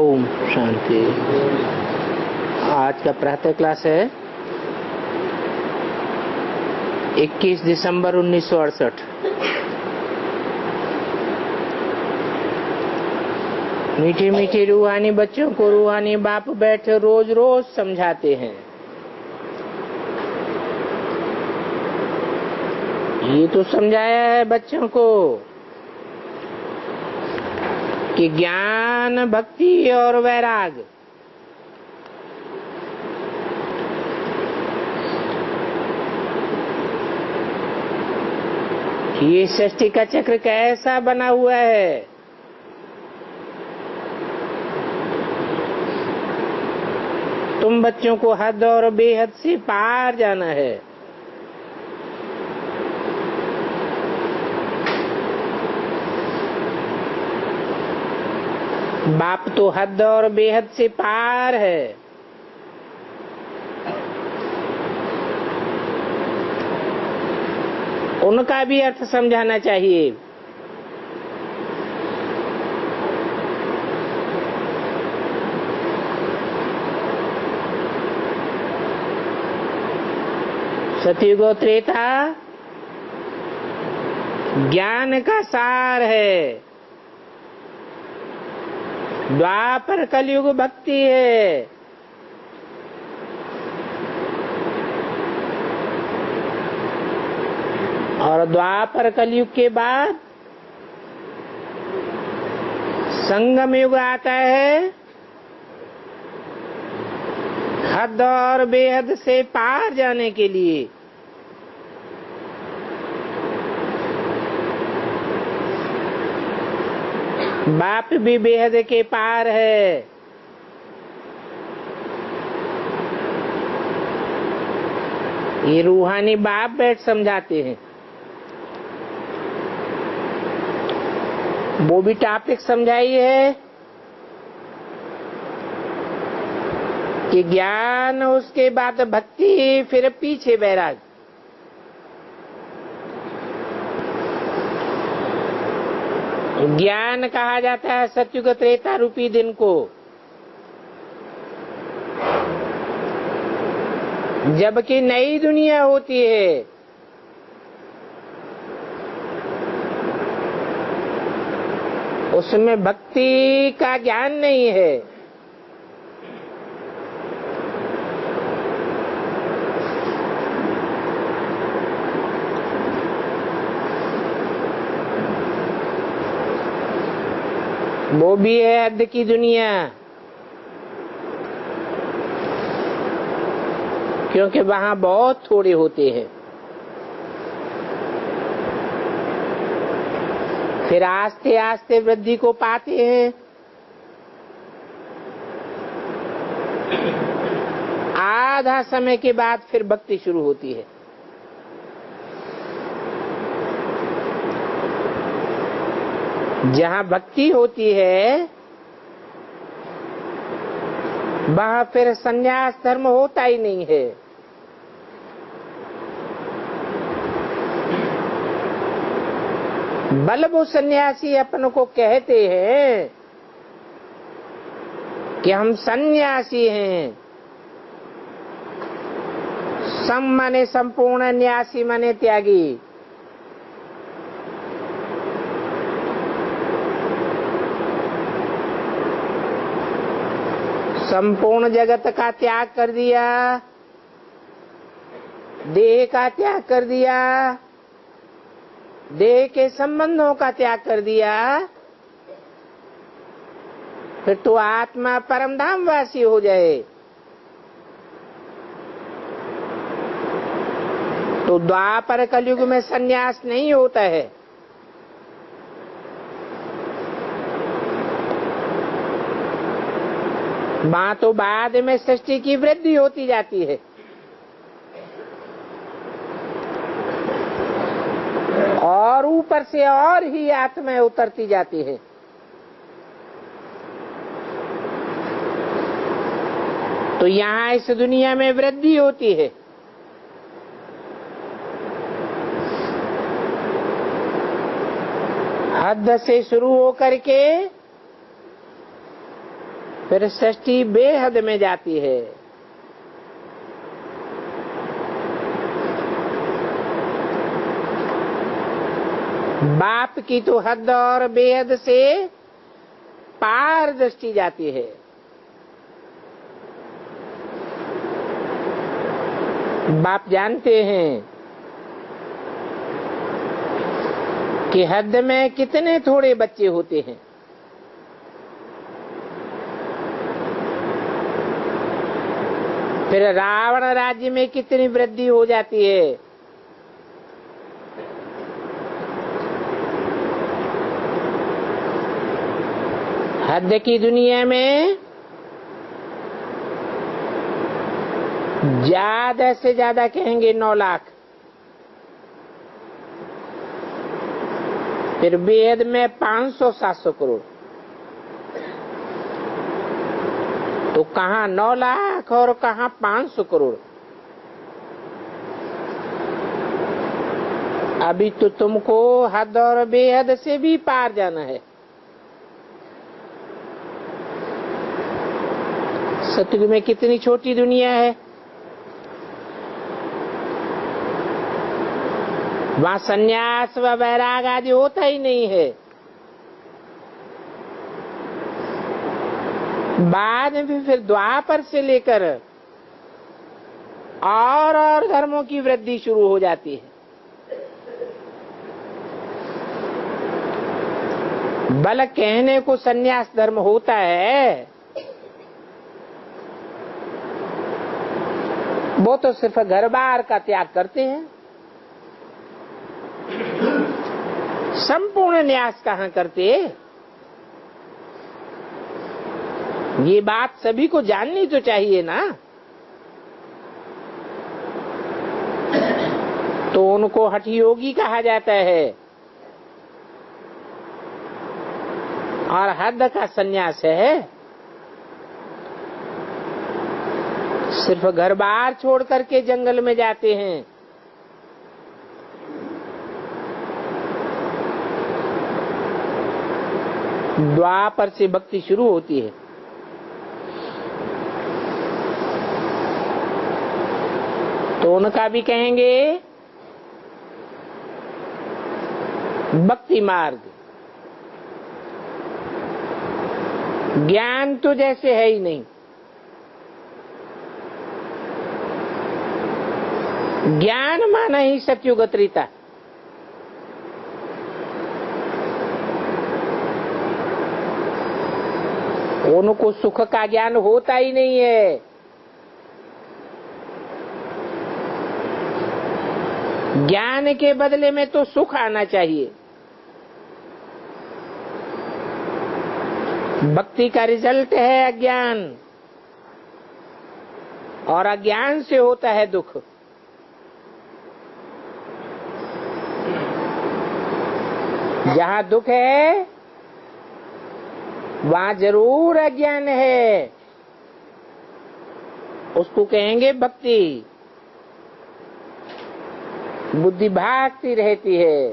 ओम शांति। आज का प्रातः क्लास है 21 दिसंबर 1968। मीठे मीठे रूहानी बच्चों को रूहानी बाप बैठे रोज रोज समझाते हैं। ये तो समझाया है बच्चों को कि ज्ञान, भक्ति और वैराग ये सृष्टि का चक्र कैसा बना हुआ है। तुम बच्चों को हद और बेहद से पार जाना है। बाप तो हद और बेहद से पार है। उनका भी अर्थ समझाना चाहिए। सतयुग त्रेता ज्ञान का सार है, द्वापर कलयुग भक्ति है। और द्वापर कलयुग के बाद संगम युग आता है, हद और बेहद से पार जाने के लिए। बाप भी बेहद के पार है। ये रूहानी बाप बैठ समझाते हैं। वो भी टॉपिक समझाई है कि ज्ञान, उसके बाद भक्ति, फिर पीछे वैराग। ज्ञान कहा जाता है सतयुग त्रेता रूपी दिन को, जबकि नई दुनिया होती है। उसमें भक्ति का ज्ञान नहीं है। वो भी है हद की दुनिया, क्योंकि वहां बहुत थोड़े होते हैं। फिर आस्ते आस्ते वृद्धि को पाते हैं। आधा समय के बाद फिर भक्ति शुरू होती है। जहाँ भक्ति होती है वहाँ फिर संन्यास धर्म होता ही नहीं है। बल वो सन्यासी अपन को कहते हैं कि हम सन्यासी हैं। सम माने संपूर्ण, न्यासी माने त्यागी। संपूर्ण जगत का त्याग कर दिया, देह का त्याग कर दिया, देह के संबंधों का त्याग कर दिया, फिर तो आत्मा परमधाम वासी हो जाए। तो द्वापर कलयुग में सन्यास नहीं होता है। वहां तो बाद में सृष्टि की वृद्धि होती जाती है। और ऊपर से और ही आत्माएं उतरती जाती है। तो यहाँ इस दुनिया में वृद्धि होती है। हद से शुरू होकर के फिर षष्ठी बेहद में जाती है। बाप की तो हद और बेहद से पार दृष्टि जाती है। बाप जानते हैं कि हद में कितने थोड़े बच्चे होते हैं। फिर रावण राज्य में कितनी वृद्धि हो जाती है। हद की दुनिया में ज्यादा से ज्यादा कहेंगे 9 लाख। फिर बेहद में 500-700 करोड़। तो कहाँ 9 लाख और कहाँ 500 करोड़। अभी तो तुमको हद और बेहद से भी पार जाना है। सतयुग में कितनी छोटी दुनिया है। वहां सन्यास व वैराग आदि होता ही नहीं है। बाद में भी फिर द्वापर से लेकर और धर्मों की वृद्धि शुरू हो जाती है। बल कहने को सन्यास धर्म होता है, वो तो सिर्फ घर बार का त्याग करते हैं। संपूर्ण न्यास कहाँ करते। ये बात सभी को जाननी तो चाहिए ना। तो उनको हठ योगी कहा जाता है और हद का सन्यास है सिर्फ घर बार छोड़ करके जंगल में जाते हैं। द्वापर से भक्ति शुरू होती है। तो उनका भी कहेंगे भक्ति मार्ग। ज्ञान तो जैसे है ही नहीं। ज्ञान माना ही सतयुग त्रेता। उनको सुख का ज्ञान होता ही नहीं है। ज्ञान के बदले में तो सुख आना चाहिए। भक्ति का रिजल्ट है अज्ञान, और अज्ञान से होता है दुख। जहाँ दुख है वहाँ जरूर अज्ञान है। उसको कहेंगे भक्ति। बुद्धि भागती रहती है।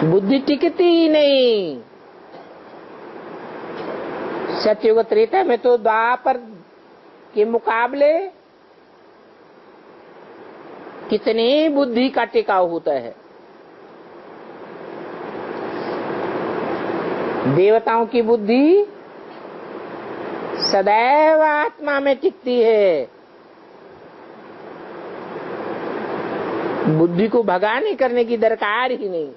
बुद्धि टिकती ही नहीं। सतयुग त्रेता में तो द्वापर के मुकाबले कितनी बुद्धि का टिकाव होता है। देवताओं की बुद्धि सदैव आत्मा में टिकती है। बुद्धि को भगाने करने की दरकार ही नहीं।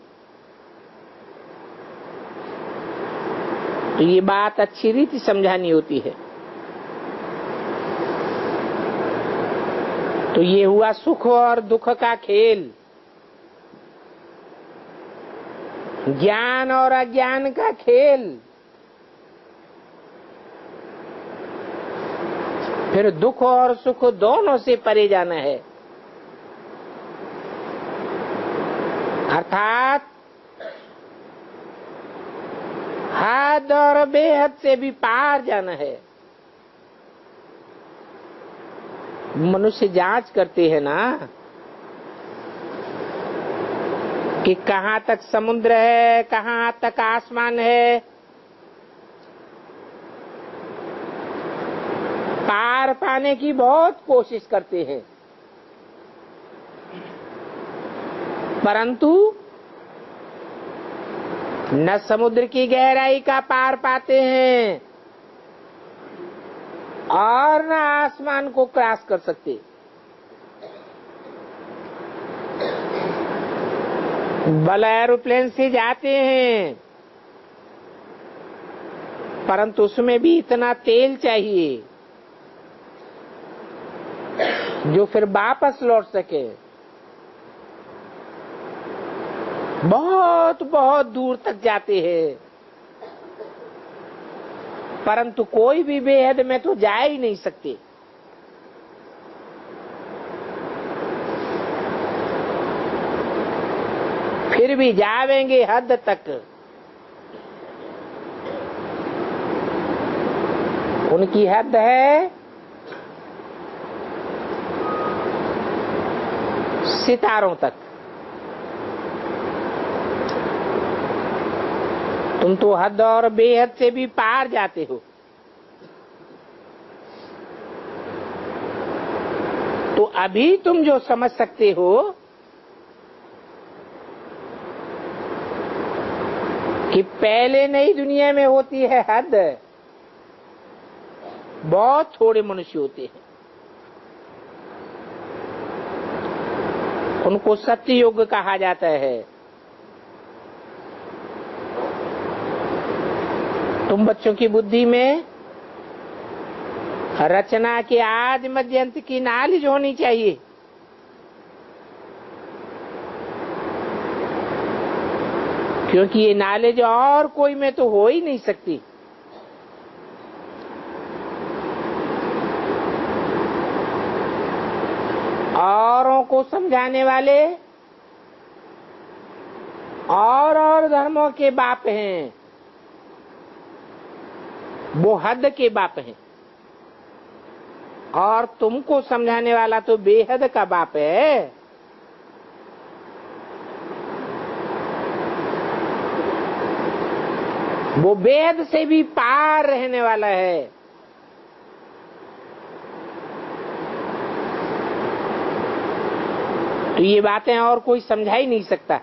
तो ये बात अच्छी रीति समझानी होती है। तो ये हुआ सुख और दुख का खेल, ज्ञान और अज्ञान का खेल। फिर दुख और सुख दोनों से परे जाना है, अर्थात हद और बेहद से भी पार जाना है। मनुष्य जांच करते हैं ना कि कहां तक समुद्र है, कहां तक आसमान है, पार पाने की बहुत कोशिश करते हैं, परंतु न समुद्र की गहराई का पार पाते हैं और न आसमान को क्रॉस कर सकते। बल एरोप्लेन से जाते हैं, परंतु उसमें भी इतना तेल चाहिए जो फिर वापस लौट सके। बहुत बहुत दूर तक जाते हैं, परंतु कोई भी बेहद में तो जा ही नहीं सकते। फिर भी जावेंगे हद तक। उनकी हद है सितारों तक। तुम तो हद और बेहद से भी पार जाते हो। तो अभी तुम जो समझ सकते हो कि पहले नई दुनिया में होती है हद, बहुत थोड़े मनुष्य होते हैं। उनको सत्य युग कहा जाता है। तुम बच्चों की बुद्धि में रचना के आद मध्य अंत की नॉलेज होनी चाहिए। क्योंकि ये नॉलेज और कोई में तो हो ही नहीं सकती। औरों को समझाने वाले और धर्मों के बाप हैं, वो हद के बाप हैं, और तुमको समझाने वाला तो बेहद का बाप है। वो बेहद से भी पार रहने वाला है। तो ये बातें और कोई समझा ही नहीं सकता।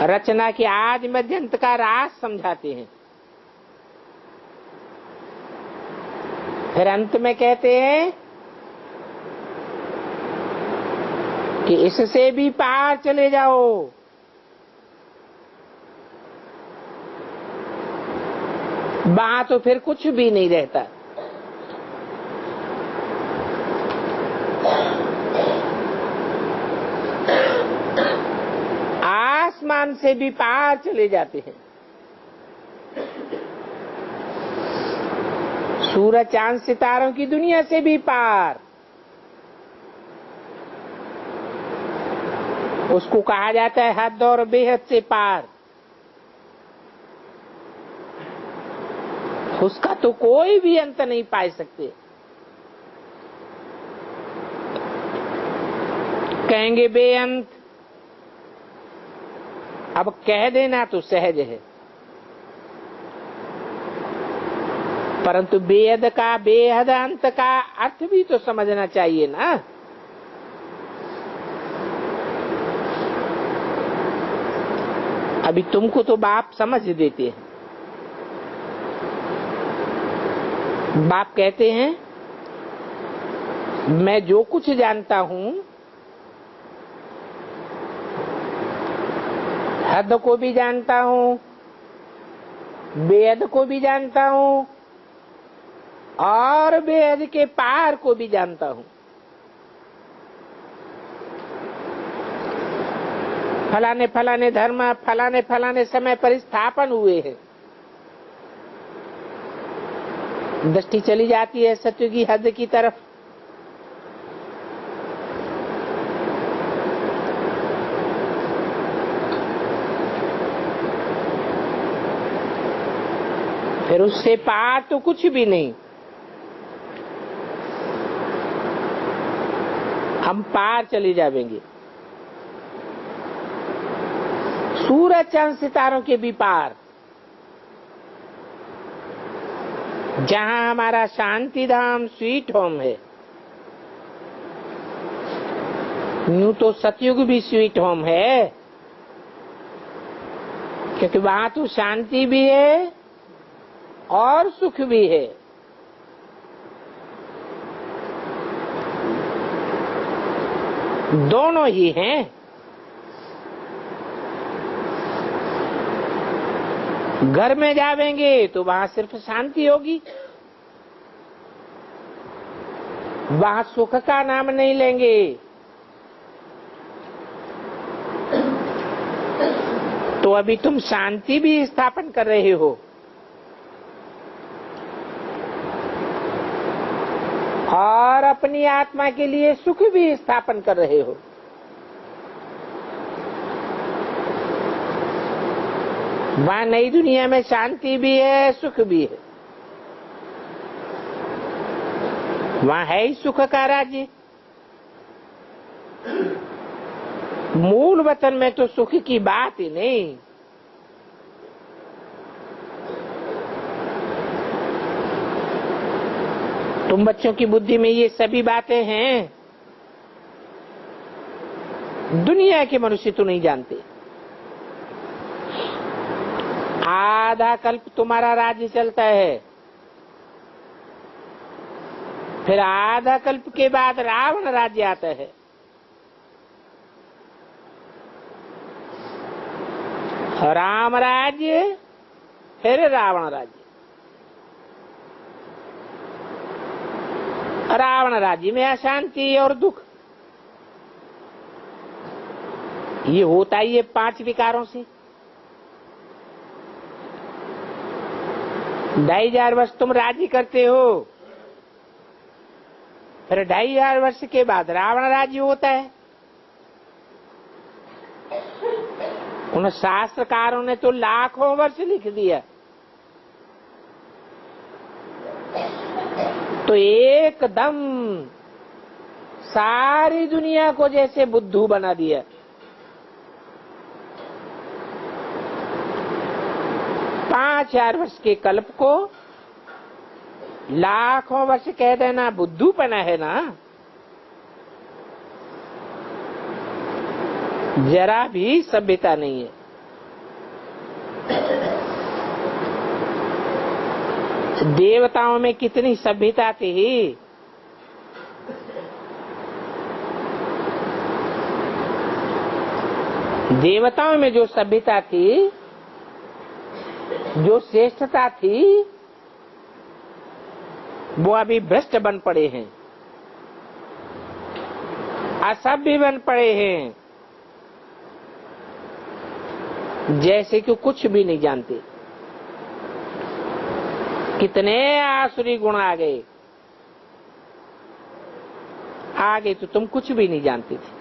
रचना के आद मध्य अंत का राज समझाते हैं, फिर अंत में कहते हैं कि इससे भी पार चले जाओ। वहां तो फिर कुछ भी नहीं रहता। आसमान से भी पार चले जाते हैं। सूरज चांद सितारों की दुनिया से भी पार। उसको कहा जाता है हद और बेहद से पार। उसका तो कोई भी अंत नहीं पा सकते। कहेंगे बेअंत, अब कह देना तो सहज है, परंतु बेहद का, बेहद अंत का अर्थ भी तो समझना चाहिए ना। अभी तुमको तो बाप समझ देते हैं। बाप कहते हैं मैं जो कुछ जानता हूं, हद को भी जानता हूं, बेहद को भी जानता हूं, और बेहद के पार को भी जानता हूं। फलाने फलाने धर्म फलाने फलाने समय पर स्थापन हुए हैं। दृष्टि चली जाती है सत्य की हद की तरफ। फिर उससे पार तो कुछ भी नहीं। हम पार चले जाएंगे, सूरज चांद सितारों के भी पार, जहां हमारा शांति धाम स्वीट होम है। यूं तो सतयुग भी स्वीट होम है, क्योंकि वहां तो शांति भी है और सुख भी है। दोनों ही हैं। घर में जावेंगे तो वहां सिर्फ शांति होगी, वहां सुख का नाम नहीं लेंगे। तो अभी तुम शांति भी स्थापन कर रहे हो और अपनी आत्मा के लिए सुख भी स्थापन कर रहे हो। वहां नई दुनिया में शांति भी है, सुख भी है। वहां है ही सुख का राज्य। मूल वतन में तो सुख की बात ही नहीं। तुम बच्चों की बुद्धि में ये सभी बातें हैं, दुनिया के मनुष्य तो नहीं जानते। आधा कल्प तुम्हारा राज्य चलता है, फिर आधा कल्प के बाद रावण राज्य आता है। राम राज्य, फिर रावण राज्य। रावण राज्य में अशांति और दुख। ये होता ही है 5 विकारों से। 2500 वर्ष तुम राज्य करते हो, फिर 2500 वर्ष के बाद रावण राज्य होता है। उन शास्त्रकारों ने तो लाखों वर्ष लिख दिया, तो एकदम सारी दुनिया को जैसे बुद्धू बना दिया। पांच 5000 वर्ष के कल्प को लाखों वर्ष कह देना बुद्धूपना है ना। जरा भी सभ्यता नहीं है। देवताओं में कितनी सभ्यता थी। देवताओं में जो सभ्यता थी, जो श्रेष्ठता थी, वो अभी भ्रष्ट बन पड़े हैं, असभ्य बन पड़े हैं, जैसे कि कुछ भी नहीं जानते। कितने आसुरी गुण आ गए। आगे तो तुम कुछ भी नहीं जानते थे।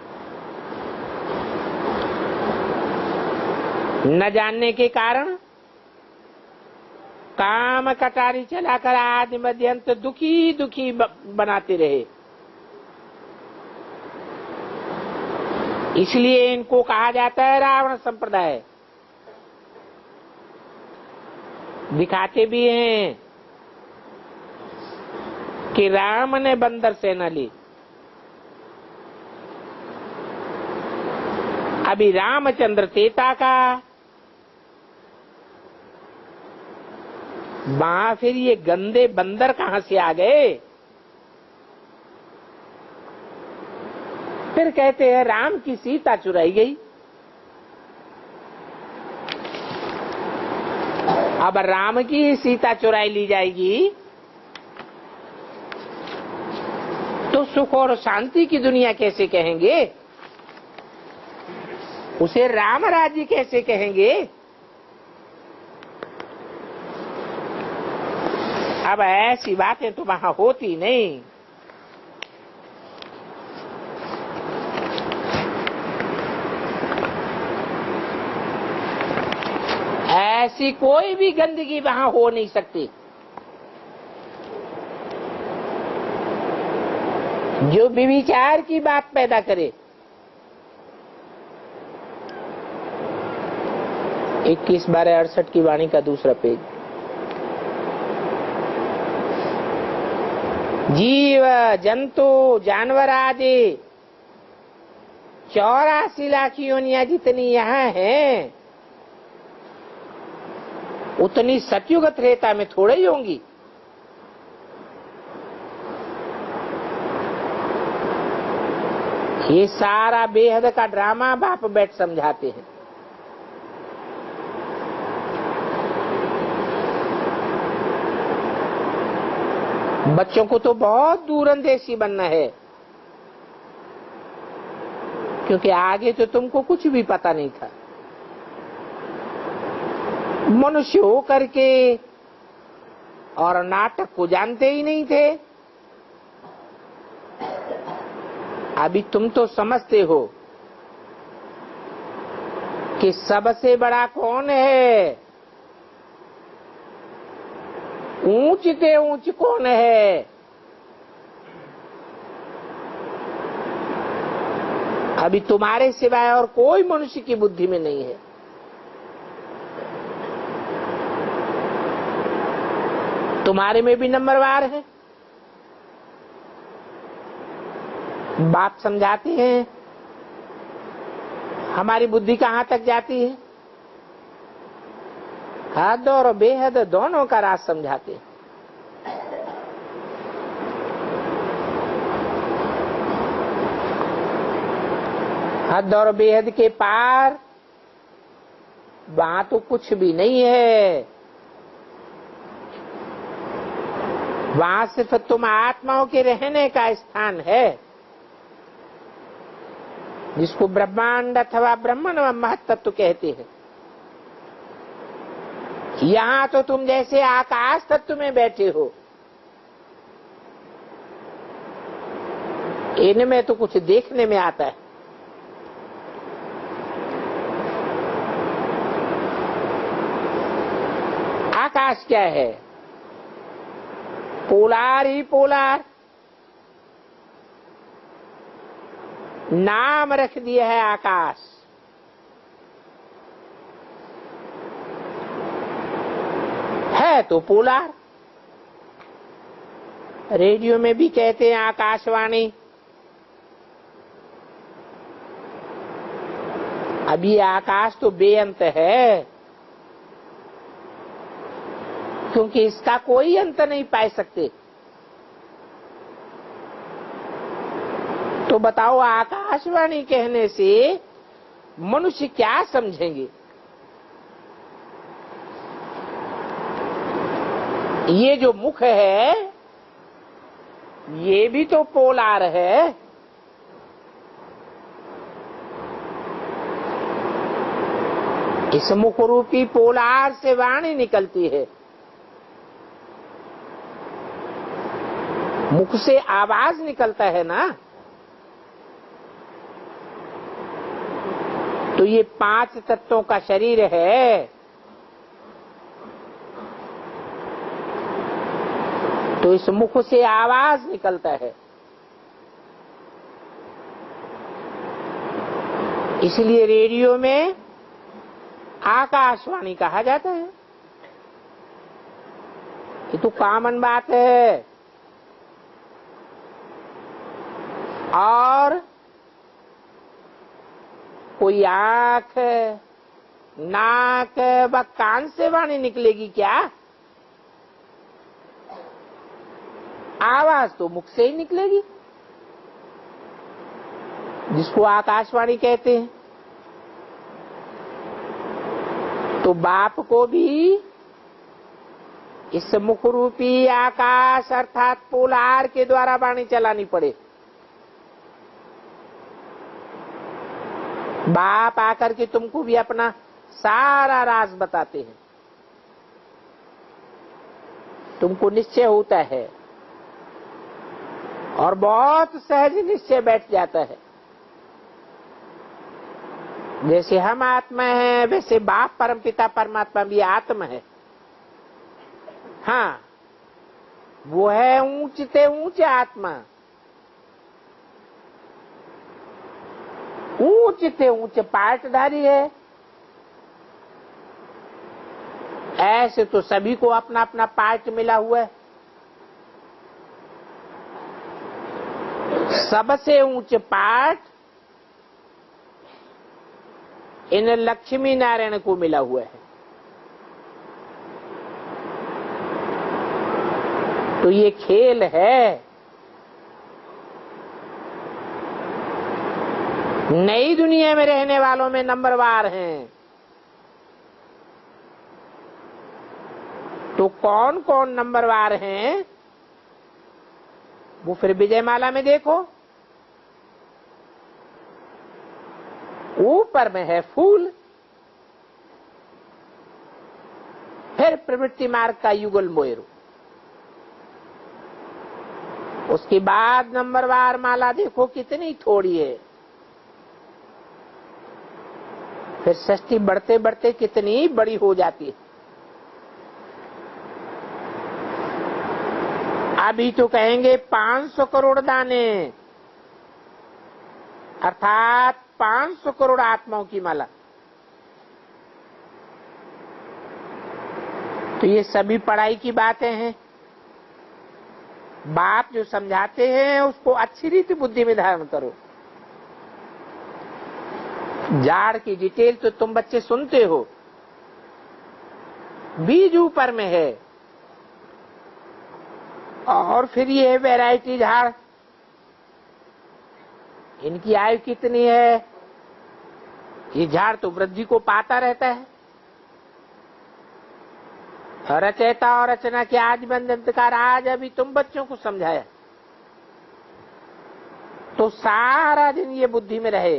न जानने के कारण काम कटारी चलाकर आदि मध्य अंत दुखी दुखी बनाते रहे। इसलिए इनको कहा जाता है रावण संप्रदाय। दिखाते भी हैं कि राम ने बंदर सेना ली। अभी रामचंद्र तेता का, वहां फिर ये गंदे बंदर कहां से आ गए। फिर कहते हैं राम की सीता चुराई गई। अब राम की सीता चुराई ली जाएगी तो सुख और शांति की दुनिया कैसे कहेंगे, उसे राम राज्य कैसे कहेंगे। अब ऐसी बातें तो वहां होती नहीं। ऐसी कोई भी गंदगी वहां हो नहीं सकती। जो विचार की बात पैदा करे। 21/68 की वाणी का दूसरा पेज। जीव जंतु जानवर आदि 84 लाख योनियां जितनी यहाँ हैं, उतनी सतयुग त्रेता में थोड़े ही होंगी। ये सारा बेहद का ड्रामा बाप बैठ समझाते हैं। बच्चों को तो बहुत दूरंदेशी बनना है, क्योंकि आगे तो तुमको कुछ भी पता नहीं था। मनुष्य हो करके और नाटक को जानते ही नहीं थे। अभी तुम तो समझते हो कि सबसे बड़ा कौन है, ऊंच से ऊंच कौन है। अभी तुम्हारे सिवाय और कोई मनुष्य की बुद्धि में नहीं है। तुम्हारे में भी नंबरवार है। बाप समझाते हैं, हमारी बुद्धि कहां तक जाती है। हद और बेहद दोनों का राज समझाते हैं। हद और बेहद के पार वहां तो कुछ भी नहीं है। वहां सिर्फ तुम आत्माओं के रहने का स्थान है, जिसको ब्रह्मांड अथवा ब्रह्मण महत्तत्व कहते हैं। यहाँ तो तुम जैसे आकाश तत्व में बैठे हो, इनमें तो कुछ देखने में आता है। आकाश क्या है? पोलार ही पोलार। नाम रख दिया है आकाश। है तो पोलार। रेडियो में भी कहते हैं आकाशवाणी। अभी आकाश तो बेअंत है, क्योंकि इसका कोई अंत नहीं पा सकते। तो बताओ, आकाशवाणी कहने से मनुष्य क्या समझेंगे? ये जो मुख है, ये भी तो पोलार है। इस मुख रूपी पोलार से वाणी निकलती है। मुख से आवाज निकलता है ना। तो ये 5 तत्वों का शरीर है। तो इस मुख से आवाज निकलता है। इसलिए रेडियो में आकाशवाणी कहा जाता है। ये तो कॉमन बात है। और कोई आंख, नाक व कान से वाणी निकलेगी क्या? आवाज तो मुख से ही निकलेगी, जिसको आकाशवाणी कहते हैं। तो बाप को भी इस मुख रूपी आकाश अर्थात पोलार के द्वारा वाणी चलानी पड़े। बाप आकर के तुमको भी अपना सारा राज बताते हैं। तुमको निश्चय होता है और बहुत सहज निश्चय बैठ जाता है। जैसे हम आत्मा है, वैसे बाप परमपिता परमात्मा भी आत्मा है। हाँ, वो है ऊंच से ऊंच आत्मा। ऊंच से ऊंच पाटधारी है। ऐसे तो सभी को अपना अपना पार्ट मिला हुआ है। सबसे ऊंच पाठ इन लक्ष्मी नारायण को मिला हुआ है। तो ये खेल है। नई दुनिया में रहने वालों में नंबरवार हैं। तो कौन कौन नंबरवार हैं वो फिर विजयमाला में देखो। ऊपर में है फूल, फिर प्रवृत्ति मार्ग का युगल मोयरू, उसके बाद नंबरवार माला देखो कितनी थोड़ी है। फिर षष्ठी बढ़ते बढ़ते कितनी बड़ी हो जाती है। अभी तो कहेंगे 500 करोड़ दाने, अर्थात 500 करोड़ आत्माओं की माला। तो ये सभी पढ़ाई की बातें हैं। बाप जो समझाते हैं उसको अच्छी रीति बुद्धि में धारण करो। जाड़ की डिटेल तो तुम बच्चे सुनते हो। बीज ऊपर में है और फिर ये है वैरायटी झाड़। इनकी आयु कितनी है? ये झाड़ तो वृद्धि को पाता रहता है। रचयिता और रचना के आज बंधनकार आज अभी तुम बच्चों को समझाया तो सारा दिन ये बुद्धि में रहे।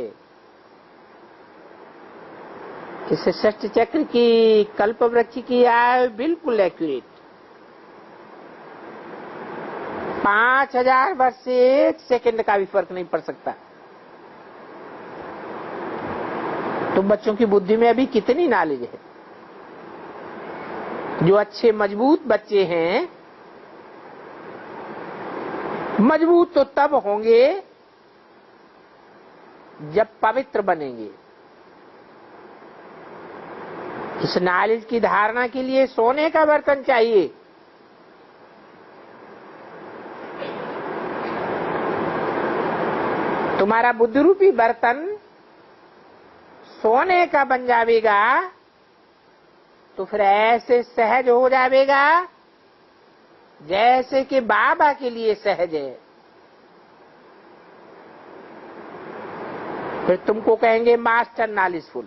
इस षष्ठ चक्र की कल्प वृक्ष की आयु बिल्कुल एक्यूरेट 5000 वर्ष से 1 सेकंड का भी फर्क नहीं पड़ सकता। तो बच्चों की बुद्धि में अभी कितनी नॉलेज है। जो अच्छे मजबूत बच्चे हैं, मजबूत तो तब होंगे जब पवित्र बनेंगे। इस नॉलेज की धारणा के लिए सोने का बर्तन चाहिए। तुम्हारा बुद्धि रूपी बर्तन सोने का बन जाएगा तो फिर ऐसे सहज हो जाएगा जैसे कि बाबा के लिए सहज है। फिर तुमको कहेंगे मास्टर नॉलेजफुल।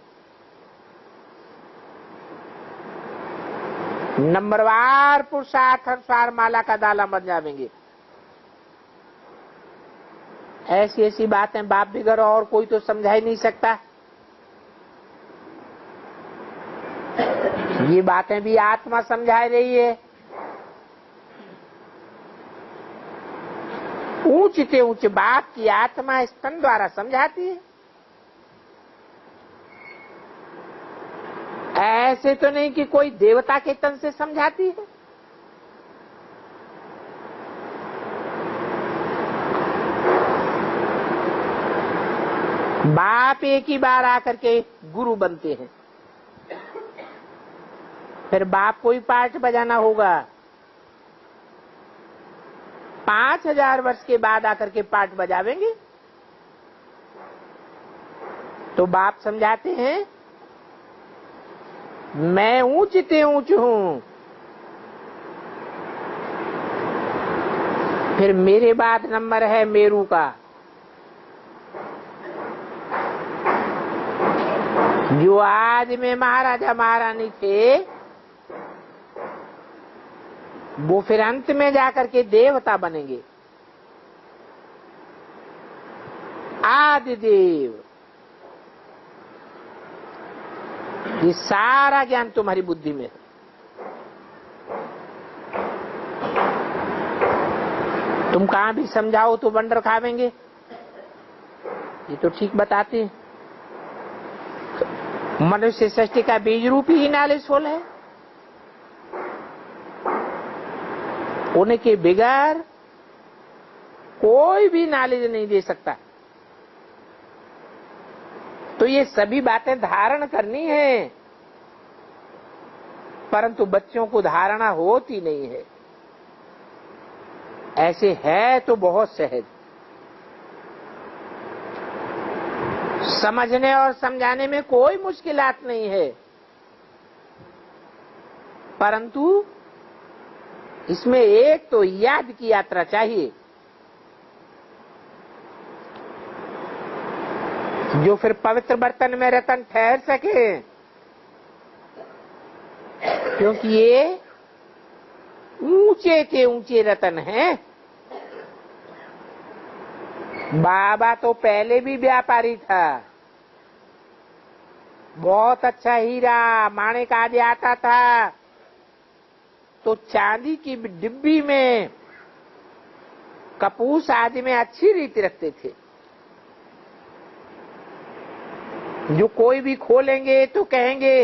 नंबरवार पुरुषार्थ अनुसार माला का दाला बन जाएंगे। ऐसी ऐसी बातें बाप बिगर और कोई तो समझा ही नहीं सकता। ये बातें भी आत्मा समझा रही है। ऊंच से ऊंच बाप की आत्मा स्तन द्वारा समझाती है। ऐसे तो नहीं कि कोई देवता के तन से समझाती है। बाप एक ही बार आकर के गुरु बनते हैं। फिर बाप को ही पाठ बजाना होगा। 5000 वर्ष के बाद आकर के पाठ बजावेंगे। तो बाप समझाते हैं मैं ऊंच ते ऊंच हूं। फिर मेरे बाद नंबर है मेरू का। जो आज में महाराजा महारानी थे वो फिर अंत में जाकर के देवता बनेंगे। आदिदेव। ये सारा ज्ञान तुम्हारी बुद्धि में है। तुम कहां भी समझाओ तो बंडर खावेंगे। ये तो ठीक बताते हैं। मनुष्य सृष्टि का बीज रूपी ही नॉलेजफुल है। उनके बिगैर कोई भी नॉलेज नहीं दे सकता। तो ये सभी बातें धारण करनी है, परंतु बच्चों को धारणा होती नहीं है। ऐसे है तो बहुत सहज, समझने और समझाने में कोई मुश्किलात नहीं है, परंतु इसमें एक तो याद की यात्रा चाहिए, जो फिर पवित्र बर्तन में रतन ठहर सके, क्योंकि ये ऊंचे के ऊंचे रतन हैं। बाबा तो पहले भी व्यापारी था, बहुत अच्छा हीरा माणिक आदि आता था तो चांदी की डिब्बी में कपूस आदि में अच्छी रीति रखते थे, जो कोई भी खोलेंगे तो कहेंगे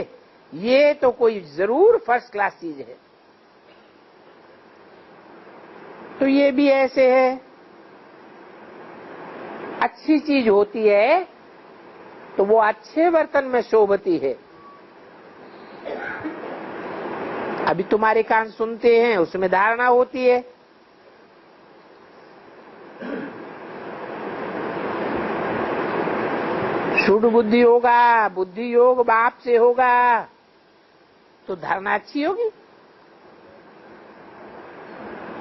ये तो कोई जरूर फर्स्ट क्लास चीज है। तो ये भी ऐसे है, अच्छी चीज होती है तो वो अच्छे बर्तन में शोभती है। अभी तुम्हारे कान सुनते हैं, उसमें धारणा होती है। शुद्ध बुद्धि होगा, बुद्धि योग बाप से होगा तो धारणा अच्छी होगी,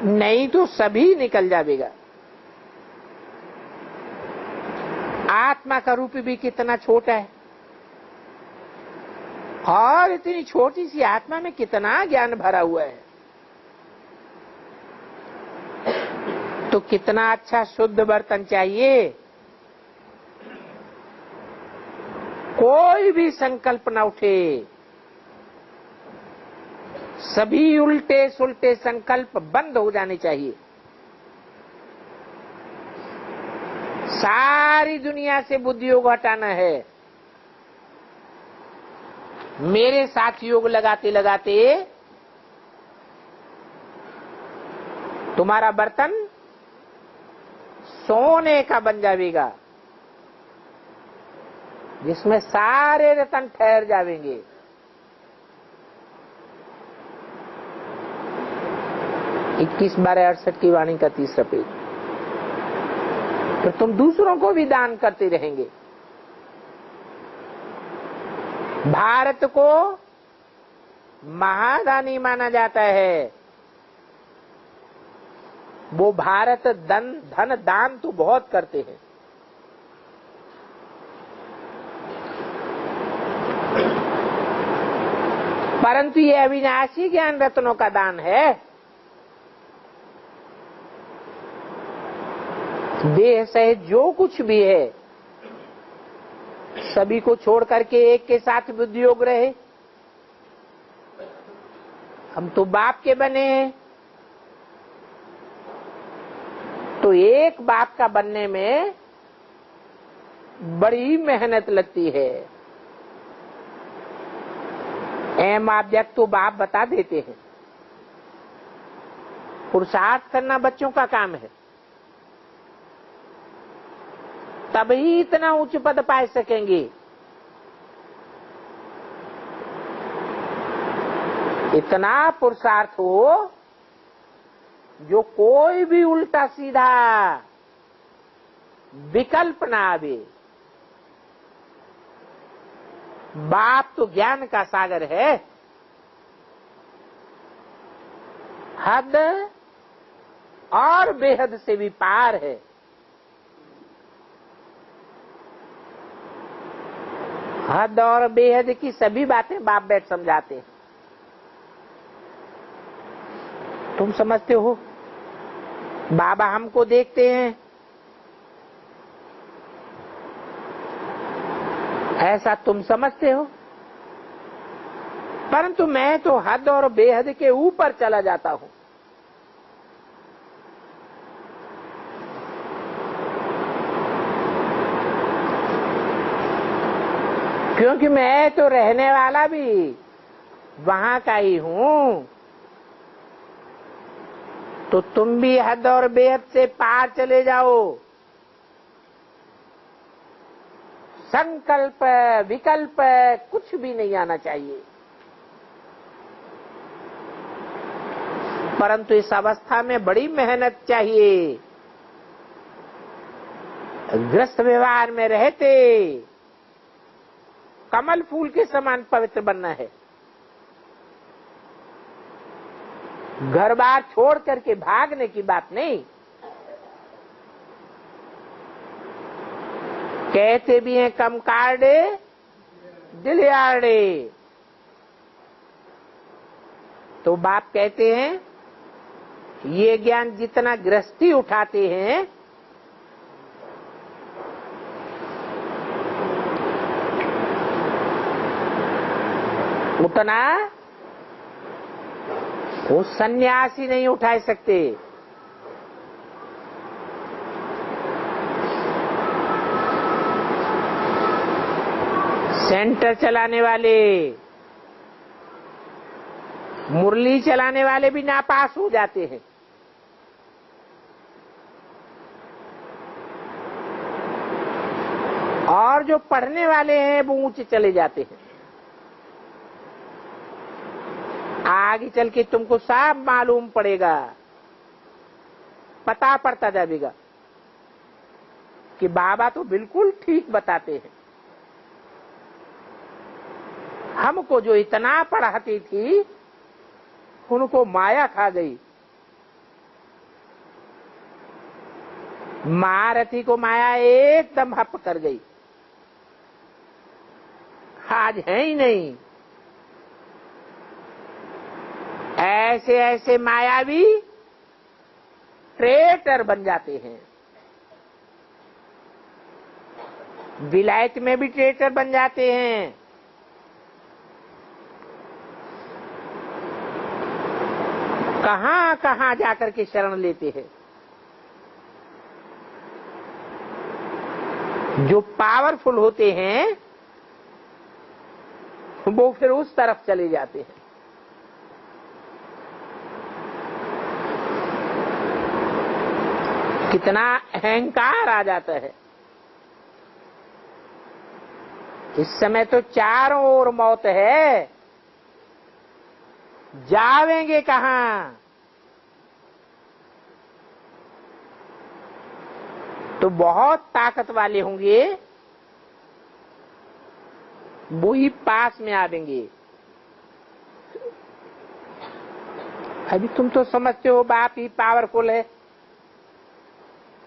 नहीं तो सभी निकल जाएगा। आत्मा का रूप भी कितना छोटा है, और इतनी छोटी सी आत्मा में कितना ज्ञान भरा हुआ है। तो कितना अच्छा शुद्ध बर्तन चाहिए। कोई भी संकल्प न उठे, सभी उल्टे सुलटे संकल्प बंद हो जाने चाहिए। सारी दुनिया से बुद्धि योग हटाना है। मेरे साथ योग लगाते लगाते तुम्हारा बर्तन सोने का बन जाएगा, जिसमें सारे रतन ठहर जाएंगे। इक्कीस 12/68 की वाणी का 30 पेज। फिर तुम दूसरों को भी दान करते रहेंगे। भारत को महादानी माना जाता है। वो भारत धन दान तो बहुत करते हैं, परंतु ये अविनाशी ज्ञान रत्नों का दान है। देह सहित जो कुछ भी है सभी को छोड़ करके एक के साथ बुद्धि योग रहे। हम तो बाप के बने हैं, तो एक बाप का बनने में बड़ी मेहनत लगती है। एम ऑब्जेक्ट तो बाप बता देते हैं, पुरुषार्थ करना बच्चों का काम है, तभी इतना उच्च पद पा सकेंगे। इतना पुरुषार्थ हो जो कोई भी उल्टा सीधा विकल्प ना आवे। बाप तो ज्ञान का सागर है, हद और बेहद से भी पार है। हद और बेहद की सभी बातें बाप बैठ समझाते हैं। तुम समझते हो? बाबा हमको देखते हैं, ऐसा तुम समझते हो, परंतु मैं तो हद और बेहद के ऊपर चला जाता हूं। क्योंकि मैं तो रहने वाला भी वहां का ही हूं। तो तुम भी हद और बेहद से पार चले जाओ। संकल्प विकल्प कुछ भी नहीं आना चाहिए। परंतु इस अवस्था में बड़ी मेहनत चाहिए। गृहस्थ व्यवहार में रहते कमल फूल के समान पवित्र बनना है। घर बार छोड़ करके भागने की बात नहीं। कहते भी हैं कम कार्डे दिल यार्डे। तो बाप कहते हैं ये ज्ञान जितना गृहस्थी उठाते हैं उतना वो सन्यासी नहीं उठा सकते। सेंटर चलाने वाले, मुरली चलाने वाले भी नापास हो जाते हैं। और जो पढ़ने वाले हैं वो ऊंचे चले जाते हैं। आगे चल के तुमको सब मालूम पड़ेगा, पता पड़ता जाएगा कि बाबा तो बिल्कुल ठीक बताते हैं। हमको जो इतना पढ़ाती थी उनको माया खा गई। महारथी को माया एकदम हप कर गई। आज है ही नहीं। ऐसे ऐसे मायावी ट्रेटर बन जाते हैं। विलायत में भी ट्रेटर बन जाते हैं। कहां कहां जाकर के शरण लेते हैं। जो पावरफुल होते हैं वो फिर उस तरफ चले जाते हैं। कितना अहंकार आ जाता है। इस समय तो चारों ओर मौत है, जावेंगे कहां? तो बहुत ताकत वाले होंगे वो ही पास में आवेंगे। अभी तुम तो समझते हो बाप ही पावरफुल है,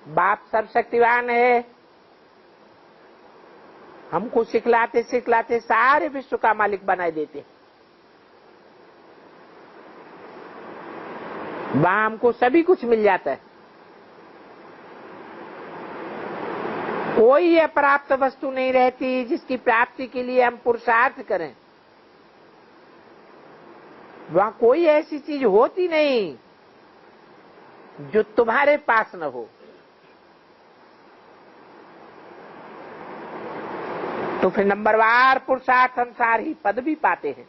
बाप सर्वशक्तिवान है। हमको सिखलाते सिखलाते सारे विश्व का मालिक बनाए देते। वहां हमको सभी कुछ मिल जाता है। कोई अप्राप्त वस्तु नहीं रहती जिसकी प्राप्ति के लिए हम पुरुषार्थ करें। वहां कोई ऐसी चीज होती नहीं जो तुम्हारे पास न हो। तो फिर नंबरवार पुरुषार्थ अनुसार ही पद भी पाते हैं।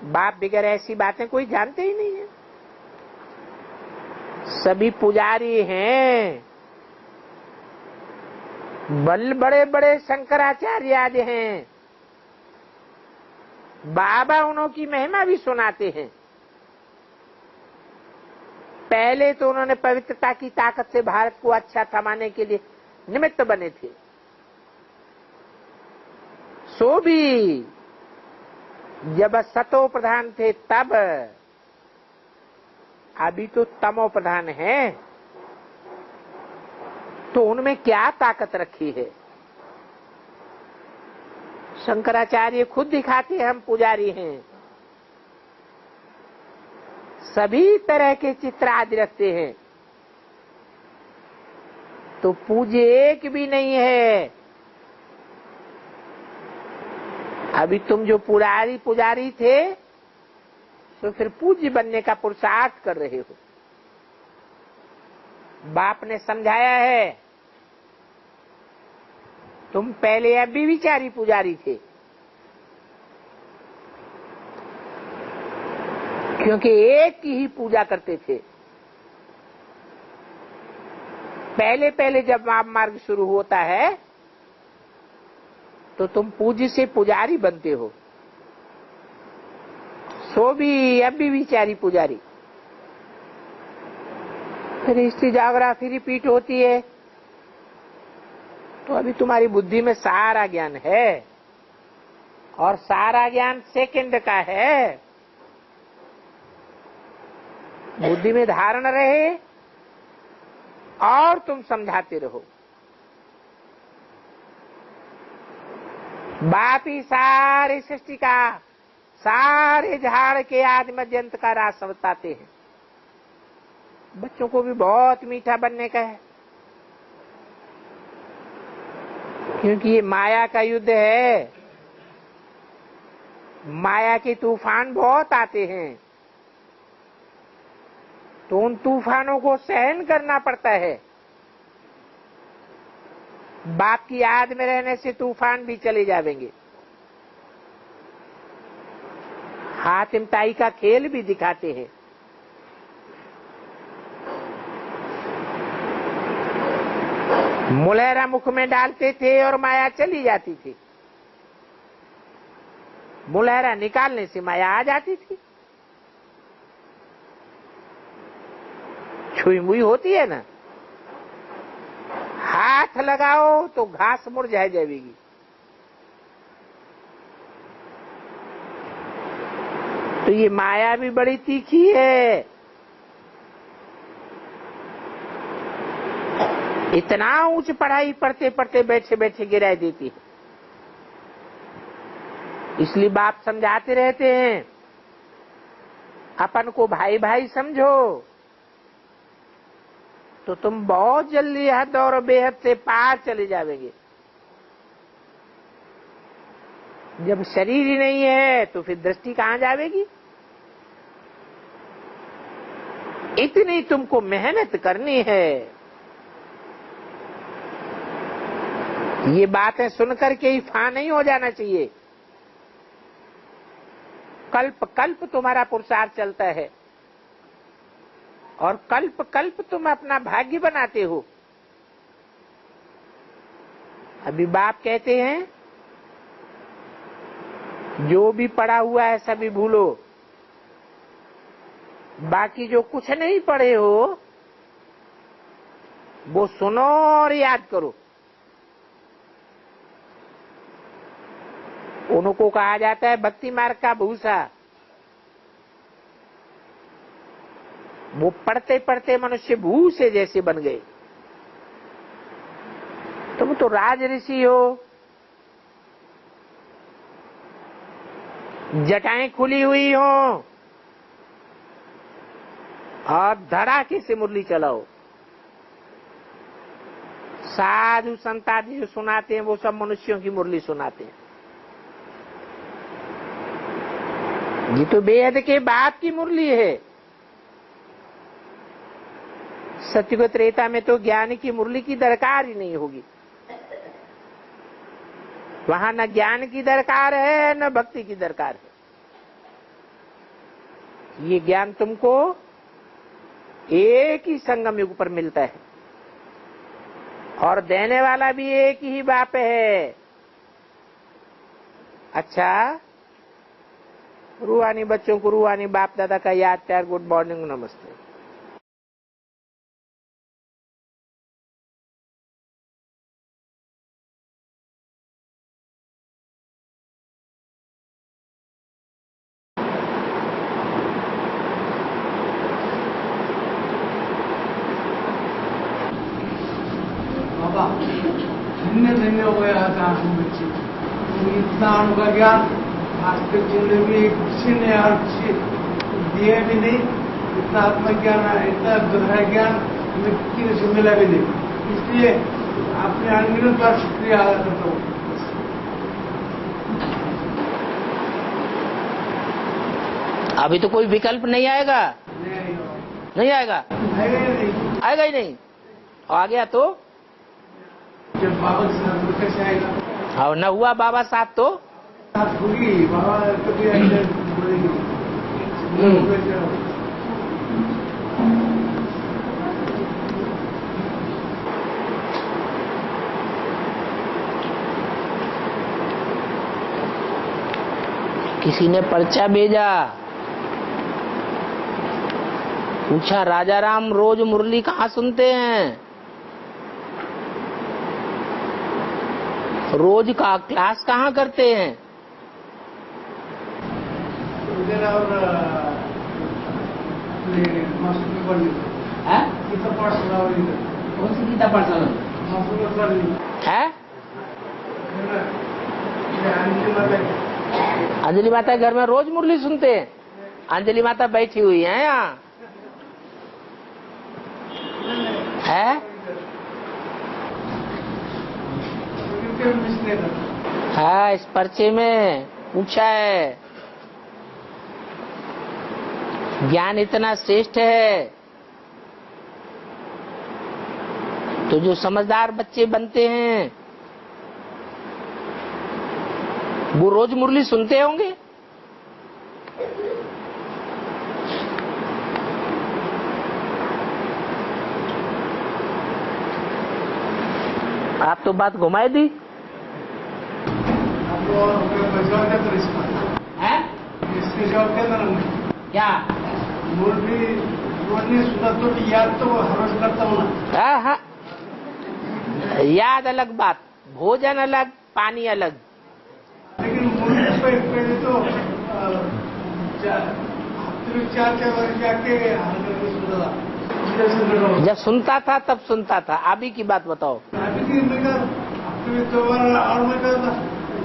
बाप बगैर ऐसी बातें कोई जानते ही नहीं है। सभी पुजारी हैं, बड़े बड़े शंकराचार्य आदि हैं। बाबा उन्हों की महिमा भी सुनाते हैं। पहले तो उन्होंने पवित्रता की ताकत से भारत को अच्छा थमाने के लिए निमित्त बने थे। सो भी जब सतो प्रधान थे तब, अभी तो तमो प्रधान है। तो उनमें क्या ताकत रखी है? शंकराचार्य खुद दिखाते हैं हम पुजारी हैं। सभी तरह के चित्र आदि रखते हैं। तो पूज्य एक भी नहीं है। अभी तुम जो पुजारी थे तो फिर पूज्य बनने का पुरुषार्थ कर रहे हो। बाप ने समझाया है, तुम पहले अव्यभिचारी पुजारी थे, क्योंकि एक की ही पूजा करते थे। पहले पहले जब वाम मार्ग शुरू होता है तो तुम पूज्य से पुजारी बनते हो, सो भी अब भी विचारी पुजारी। फिर इसकी जाग्राफी रिपीट होती है, तो अभी तुम्हारी बुद्धि में सारा ज्ञान है, और सारा ज्ञान सेकंड का है। बुद्धि में धारण रहे और तुम समझाते रहो। बाप ही सारे सृष्टि का, सारे झाड़ के आदि मध्यंत का राज बताते हैं। बच्चों को भी बहुत मीठा बनने का है, क्योंकि ये माया का युद्ध है। माया के तूफान बहुत आते हैं, तो उन तूफानों को सहन करना पड़ता है। बाप की याद में रहने से तूफान भी चले जाएंगे। हातिम ताई का खेल भी दिखाते हैं। मुलहरा मुख में डालते थे और माया चली जाती थी। मुलहरा निकालने से माया आ जाती थी। छुई मुई होती है ना, हाथ लगाओ तो घास मुरझा जाएगी। तो ये माया भी बड़ी तीखी है। इतना ऊंच पढ़ाई पढ़ते पढ़ते बैठे बैठे गिरा देती है। इसलिए बाप समझाते रहते हैं, अपन को भाई भाई समझो, तो तुम बहुत जल्दी हद और बेहद से पार चले जाओगे। जब शरीर ही नहीं है तो फिर दृष्टि कहां जाएगी। इतनी तुमको मेहनत करनी है। ये बातें सुनकर के ही फा नहीं हो जाना चाहिए। कल्प कल्प तुम्हारा पुरुषार्थ चलता है, और कल्प कल्प तुम अपना भाग्य बनाते हो। अभी बाप कहते हैं, जो भी पढ़ा हुआ है सभी भूलो, बाकी जो कुछ नहीं पढ़े हो वो सुनो और याद करो। उनको कहा जाता है भक्ति मार्ग का भूसा। वो पढ़ते पढ़ते मनुष्य भूसे जैसे बन गए। तुम तो राज ऋषि हो, जटाएं खुली हुई हो और धड़ाके से मुरली चलाओ। साधु संत आदि जो सुनाते हैं वो सब मनुष्यों की मुरली सुनाते हैं। ये तो बेहद के बाप की मुरली है। सत्युग त्रेता में तो ज्ञान की मुरली की दरकार ही नहीं होगी। वहां न ज्ञान की दरकार है न भक्ति की दरकार है। ये ज्ञान तुमको एक ही संगम युग पर मिलता है, और देने वाला भी एक ही बाप है। अच्छा, रूहानी बच्चों को रूहानी बाप दादा का याद प्यार, गुड मॉर्निंग, नमस्ते। बाबा धन्य धन्य हो गया था हम बच्चे। इतना उनका ज्ञान आज तक जिंदगी किसी ने और किसी दिया भी नहीं। इतना आत्मज्ञान, इतना गहरा ज्ञान हमें किसी से मिला भी नहीं। इसलिए आपने अनगिनत बार शुक्रिया अदा करता हूँ। अभी तो कोई विकल्प नहीं आएगा। नहीं आएगा, आएगा ही नहीं। और आ गया तो जब बाबा के साथ कैसे आएगा। और न हुआ बाबा साथ तो आप होगी बाबा कभी ऐसे बोलेंगे। किसी ने पर्चा भेजा, पूछा राजा राम रोज मुरली कहाँ सुनते हैं, रोज का क्लास कहाँ करते हैं? इधर और मासूम पढ़ है? गीता पाठशाला और इधर कौन सी गीता पाठशाला मासूम पढ़ है? अंजलि माता घर में रोज मुरली सुनते हैं। अंजलि माता बैठी हुई है यहाँ है? हाँ, इस पर्चे में पूछा है, ज्ञान इतना श्रेष्ठ है तो जो समझदार बच्चे बनते हैं वो रोज मुरली सुनते होंगे। आप तो बात घुमाई दी है? इसके जवाब क्या देना? क्या मुरली बोलने सुना तो याद तो हर रोज करता हूँ ना। हाँ, याद अलग बात, भोजन अलग, पानी अलग। लेकिन मुरली पहले तो हफ्ते में 4 बार जाके सुनता था। जब सुनता था तब सुनता था, अभी की बात बताओ। अभी की मैं हफ्ते में 2 बार और मैं करता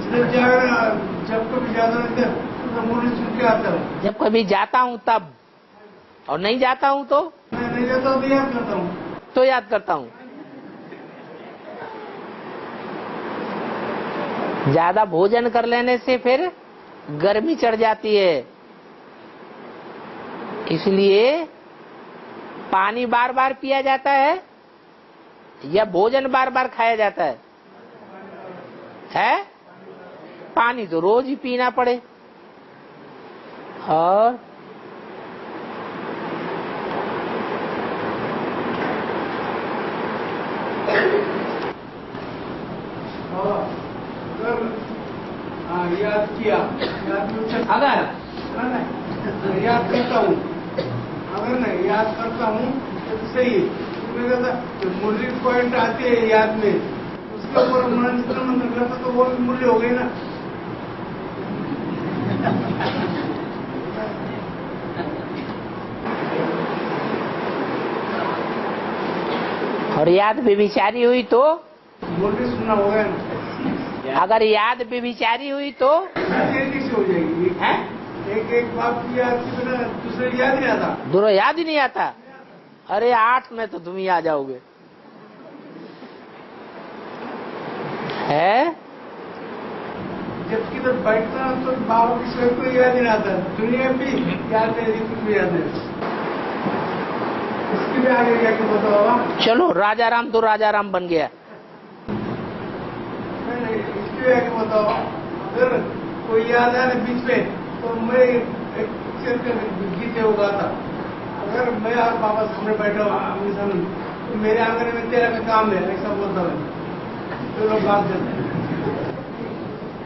जब कभी ज्यादा तो मुरली सुन के आता हूँ। जब कभी जाता हूँ तब, और नहीं जाता हूँ तो मैं नहीं जाता हूँ तो याद करता हूँ। तो याद करता हूँ। ज्यादा भोजन कर लेने से फिर गर्मी चढ़ जाती है, इसलिए पानी बार बार पिया जाता है या भोजन बार बार खाया जाता है? पानी तो रोज ही पीना पड़े। और याद किया, अगर याद करता हूँ, अगर नहीं याद करता हूँ तो सही है। मुरली पॉइंट आती है याद में, उसके ऊपर मन करता तो वो भी मुरली हो गई ना। और याद बेविचारी हुई तो मुरली सुनना हो गया ना। अगर याद बेविचारी हुई तो तेजी से हो जाएगी है? एक बात की याद की बिना दूसरे याद नहीं आता। दूसरा याद ही नहीं आता। अरे 8 में तो तुम ही आ जाओगे है? जबकि तो बैठता हूँ तो बाबू की स्वयं को याद नहीं आता, दुनिया भी याद नहीं, कुछ भी याद नहीं। इसके भी आगे क्या बताओ? चलो राजा राम तो राजा राम बन गया। इसके आगे बताओ, अगर कोई याद है ना बीच में तो मैं एक गीत होगा था। अगर मैं और बाबा सामने बैठा हूँ तो मेरे आंगन में तेरा का काम है, ऐसा बोलता है तो लोग बात करते हैं।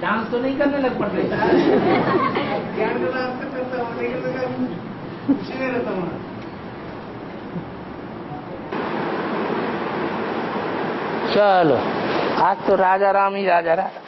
डांस तो नहीं करने लग पड़ते? ज्ञान का डांस करता हूँ लेकिन मैं खुशी नहीं रहता हूँ। चलो आज तो राजा राम ही राजा राम।